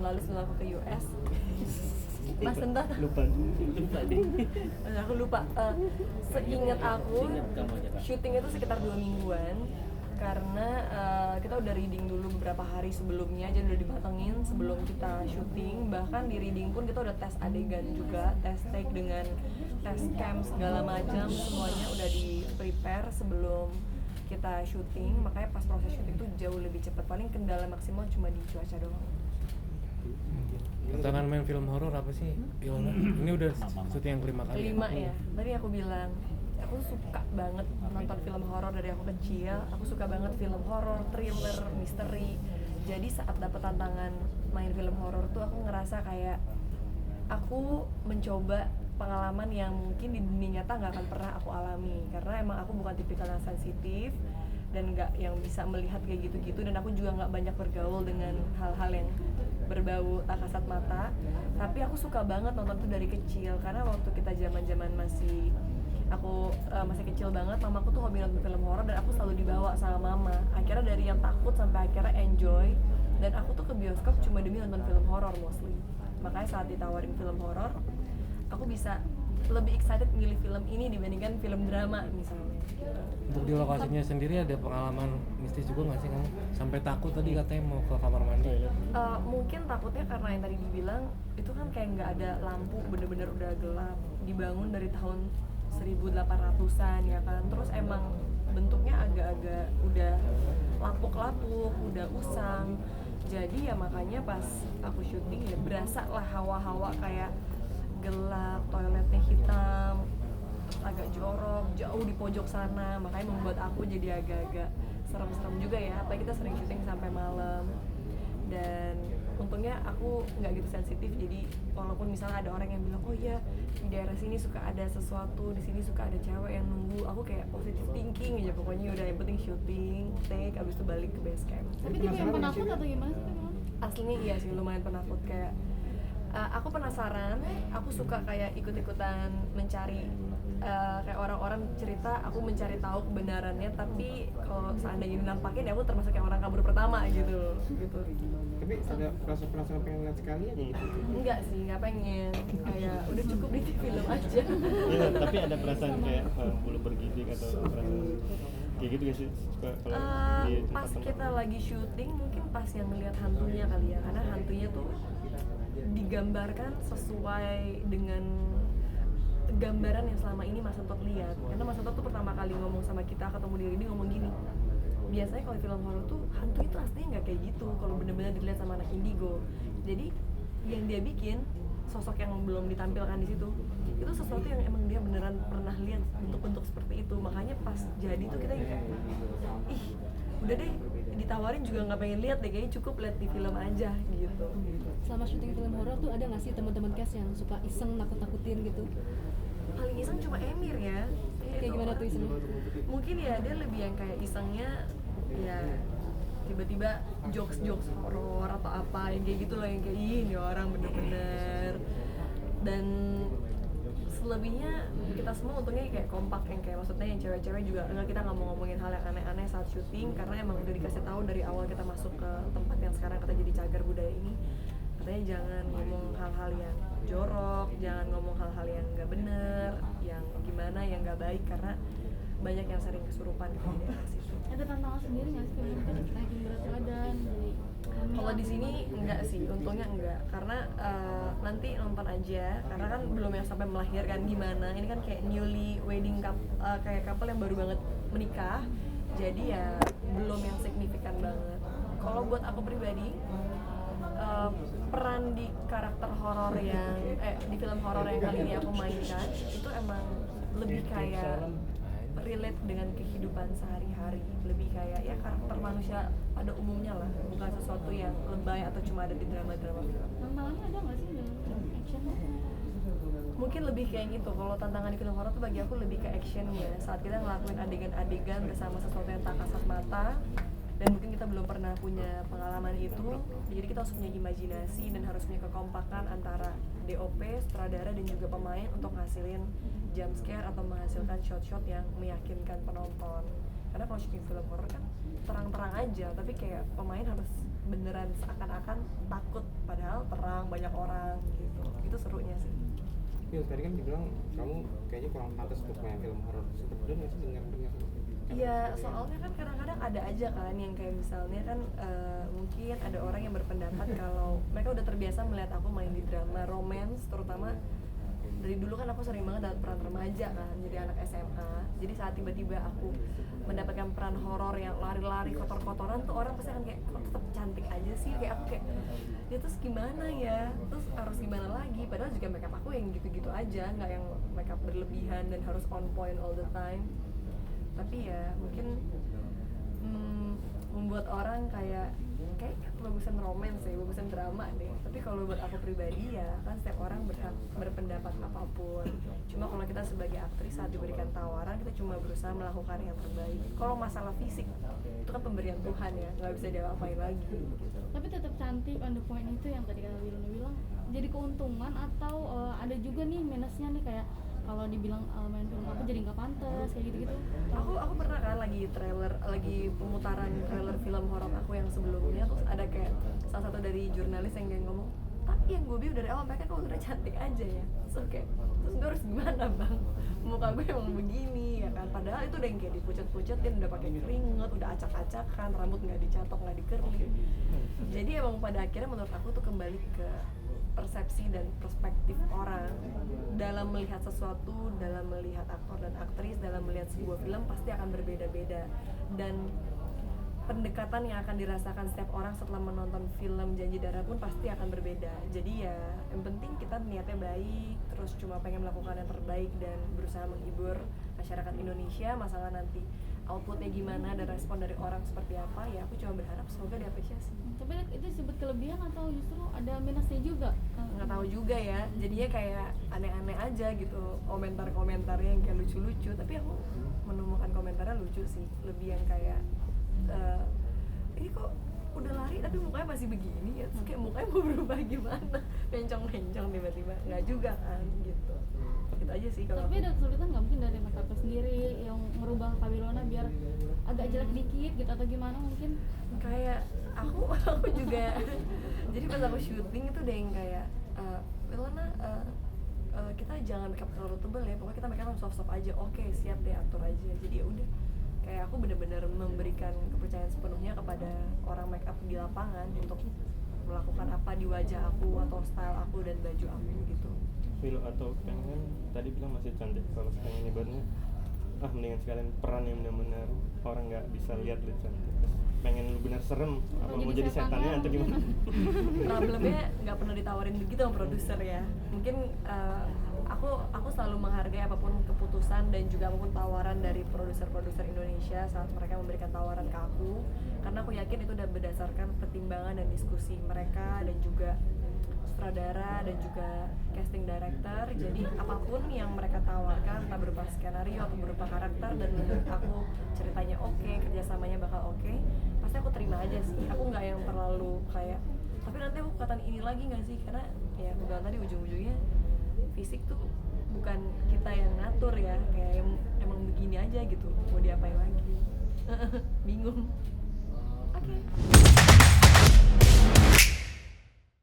lalu sebelum aku ke US. Mas Tenta lupa deh. Aku lupa. Seingat aku syuting itu sekitar 2 mingguan karena kita udah reading dulu beberapa hari sebelumnya, jadi udah dipatengin sebelum kita syuting. Bahkan di reading pun kita udah tes adegan juga, tes take dengan tes cam segala macam, semuanya udah di prepare sebelum kita syuting. Makanya pas proses syuting tuh jauh lebih cepat. Paling kendala maksimal cuma di cuaca doang. Tantangan main film horor apa sih, Ilona? Ini udah syuting yang kelima kali. Kelima ya. Tadi aku bilang, aku suka banget nonton film horor dari aku kecil. Aku suka banget film horor, thriller, misteri. Jadi saat dapet tantangan main film horor tuh aku ngerasa kayak aku mencoba pengalaman yang mungkin di dunia nyata nggak akan pernah aku alami. Karena emang aku bukan tipikal yang sensitif dan nggak yang bisa melihat kayak gitu-gitu, dan aku juga nggak banyak bergaul dengan hal-hal yang berbau tak kasat mata. Tapi aku suka banget nonton itu dari kecil, karena waktu kita zaman masih masih kecil banget, mamaku tuh hobi nonton film horor dan aku selalu dibawa sama mama. Akhirnya dari yang takut sampai akhirnya enjoy, dan aku tuh ke bioskop cuma demi nonton film horor mostly. Makanya saat ditawarin film horor, aku bisa lebih excited milih film ini dibandingkan film drama misalnya. Untuk di lokasinya sendiri ada pengalaman mistis juga nggak sih kamu? Sampai takut tadi katanya mau ke kamar mandi. Mungkin takutnya karena yang tadi dibilang itu kan kayak nggak ada lampu, bener-bener udah gelap. Dibangun dari tahun 1800-an ya kan. Terus emang bentuknya agak-agak udah lapuk-lapuk, udah usang. Jadi ya makanya pas aku syuting ya berasa lah hawa-hawa kayak gelap, toiletnya hitam, agak jorok, jauh di pojok sana. Makanya membuat aku jadi agak-agak serem-serem juga ya. Apalagi kita sering syuting sampai malam. Dan untungnya aku nggak gitu sensitif, jadi walaupun misalnya ada orang yang bilang oh iya di daerah sini suka ada sesuatu, di sini suka ada cewek yang nunggu, aku kayak positive thinking aja pokoknya. Udah yang penting syuting, take, abis itu balik ke base camp. Tapi tipe yang penakut atau gimana sih? Aslinya iya sih, lumayan penakut. Kayak aku penasaran, aku suka kayak ikut-ikutan mencari kayak orang-orang cerita, aku mencari tahu kebenarannya. Tapi kalau seandainya dinampakin ya aku termasuk yang orang kabur pertama gitu. Tapi ada perasaan pengen lihat sekali aja gitu? Enggak sih, nggak pengen. Kayak udah cukup di film aja. Iya, tapi ada perasaan kayak bulu bergidik atau perasaan kayak gitu gak sih? Kalau Pas kita lagi syuting mungkin pas yang ngeliat hantunya kali ya, karena hantunya tuh digambarkan sesuai dengan gambaran yang selama ini Mas Entot lihat. Karena Mas Entot tuh pertama kali ngomong sama kita, ketemu di ini ngomong gini, biasanya kalau film horor tuh hantu itu aslinya nggak kayak gitu kalau benar-benar dilihat sama anak indigo. Jadi yang dia bikin sosok yang belum ditampilkan di situ itu sesuatu yang emang dia beneran pernah lihat bentuk-bentuk seperti itu. Makanya pas jadi tuh kita kayak ih udah deh, ditawarin juga nggak pengen lihat deh, kayaknya cukup lihat di film aja gitu. Selama syuting film horor tuh ada nggak sih teman-teman cast yang suka iseng nakut-nakutin gitu? Paling iseng cuma Emir ya. Kayak gimana tuh isengnya? Mungkin ya dia lebih yang kayak isengnya ya tiba-tiba jokes horor atau apa yang kayak gitu loh, yang kayak ini orang bener-bener. Dan selebihnya kita semua untungnya kayak kompak, yang kayak maksudnya yang cewek-cewek juga enggak, kita nggak mau ngomongin hal yang aneh-aneh saat syuting karena emang udah dikasih tahu dari awal kita masuk ke tempat yang sekarang kita jadi cagar budaya ini, katanya jangan ngomong hal-hal yang jorok, jangan ngomong hal-hal yang nggak bener, yang gimana, yang nggak baik, karena banyak yang sering kesurupan di daerah situ. Ada tantangan sendiri nggak sih? Kan naikin berat badan, jadi Kalau di sini enggak sih, untungnya enggak, karena nanti nonton aja, karena kan belum yang sampai melahirkan gimana. Ini kan kayak newly wedding kayak couple yang baru banget menikah, jadi ya belum yang signifikan banget. Kalau buat aku pribadi, peran di karakter horor yang di film horor yang kali ini aku mainkan itu emang lebih kayak relate dengan kehidupan sehari-hari, lebih kayak ya karakter manusia pada umumnya lah, bukan sesuatu yang lebay atau cuma ada di drama-drama film. tantangannya ada nggak sih dalam action? Mungkin lebih kayak gitu. Kalau tantangan di film horor tuh bagi aku lebih ke actionnya, saat kita ngelakuin adegan-adegan bersama sesuatu yang tak kasat mata, dan mungkin kita belum pernah punya pengalaman itu, jadi kita harus punya imajinasi dan harus punya kekompakan antara DOP, sutradara, dan juga pemain untuk ngasilin jump scare atau menghasilkan shot-shot yang meyakinkan penonton. Karena kalau syuting film horor kan terang-terang aja, tapi kayak pemain harus beneran seakan-akan takut padahal terang banyak orang gitu. Itu serunya sih. Iya, tadi kan dibilang kamu kayaknya kurang pantas untuk main film horor. Sempet bener nggak sih dengar? Iya, soalnya kan kadang-kadang ada aja kan yang kayak misalnya kan mungkin ada orang yang berpendapat kalau mereka udah terbiasa melihat aku main di drama romance, terutama dari dulu kan aku sering banget dapat peran remaja kan, jadi anak SMA. Jadi saat tiba-tiba aku mendapatkan peran horor yang lari-lari kotor-kotoran tuh orang pasti akan kayak kok tetap cantik aja sih, kayak aku kayak ya terus gimana ya, terus harus gimana lagi, padahal juga makeup aku yang gitu-gitu aja, nggak yang makeup berlebihan dan harus on point all the time. Tapi ya mungkin membuat orang kayak bagusan romance ya, bagusan drama deh. Tapi kalau buat aku pribadi ya kan setiap orang berhak berpendapat apapun. Cuma kalau kita sebagai aktris saat diberikan tawaran kita cuma berusaha melakukan yang terbaik. Kalau masalah fisik itu kan pemberian Tuhan ya, nggak bisa diapa-apain lagi gitu. Tapi tetap cantik, on the point itu yang tadi kata Wilna bilang jadi keuntungan atau ada juga nih minusnya nih, kayak kalau dibilang main film aku jadi nggak pantas kayak gitu-gitu. Aku pernah kan lagi pemutaran trailer film horor aku yang sebelumnya, terus ada kayak salah satu dari jurnalis yang kayak ngomong, tapi yang gue bilang dari awal mereka kalau udah cantik aja ya. So kayak terus gue harus gimana bang, muka gue emang begini ya kan, padahal itu udah yang kayak dipucet-pucetin, udah pakai keringet, udah acak-acakan, rambut nggak dicatok, nggak dikerli. Jadi emang pada akhirnya menurut aku tuh kembali ke persepsi dan perspektif orang dalam melihat sesuatu, dalam melihat aktor dan aktris, dalam melihat sebuah film pasti akan berbeda-beda, dan pendekatan yang akan dirasakan setiap orang setelah menonton film Janji Darah pun pasti akan berbeda. Jadi ya yang penting kita niatnya baik, terus cuma pengen melakukan yang terbaik dan berusaha menghibur masyarakat Indonesia. Masalah nanti outputnya gimana dan respon dari orang seperti apa, ya aku cuma berharap semoga diapresiasi. Tapi itu disebut kelebihan atau justru ada minusnya juga? Nggak tahu juga ya, jadinya kayak aneh-aneh aja gitu komentar-komentarnya yang kayak lucu-lucu. Tapi aku menemukan komentarnya lucu sih, lebih yang kayak ini kok udah lari tapi mukanya masih begini ya, terus kayak mukanya mau berubah gimana, mencong-mencong tiba-tiba, nggak juga kan gitu. Gitu aja sih kalau. Tapi ada kesulitan nggak mungkin dari makeup sendiri yang merubah Kak Wilona biar agak jelek dikit gitu atau gimana mungkin? Kayak aku juga jadi pas aku syuting itu udah yang kayak Wilona kita jangan makeup terlalu tebel ya, pokoknya kita makeup soft-soft aja. Oke, siap deh, atur aja. Jadi ya udah, kayak aku benar-benar memberikan kepercayaan sepenuhnya kepada orang makeup di lapangan untuk melakukan apa di wajah aku atau style aku dan baju aku gitu. Feel atau pengen tadi bilang masih cantik, kalau pengen ibaratnya mendingan sekalian peran yang benar-benar orang nggak bisa lihat lu cantik, terus pengen lu benar serem apa mau jadi setannya atau gimana? Problemnya nggak pernah ditawarin begitu sama produser ya. Mungkin aku selalu menghargai apapun keputusan dan juga apapun tawaran dari produser-produser Indonesia saat mereka memberikan tawaran ke aku, karena aku yakin itu udah berdasarkan pertimbangan dan diskusi mereka dan juga sutradara dan juga casting director. Jadi apapun yang mereka tawarkan, entah berupa skenario atau berupa karakter, dan menurut aku ceritanya oke, kerjasamanya bakal oke, pasti aku terima aja sih. Aku nggak yang terlalu kayak tapi nanti aku katakan ini lagi nggak sih, karena ya aku bilang tadi ujung-ujungnya fisik tuh bukan kita yang ngatur ya, kayak emang begini aja gitu, mau diapain lagi. Bingung. Oke.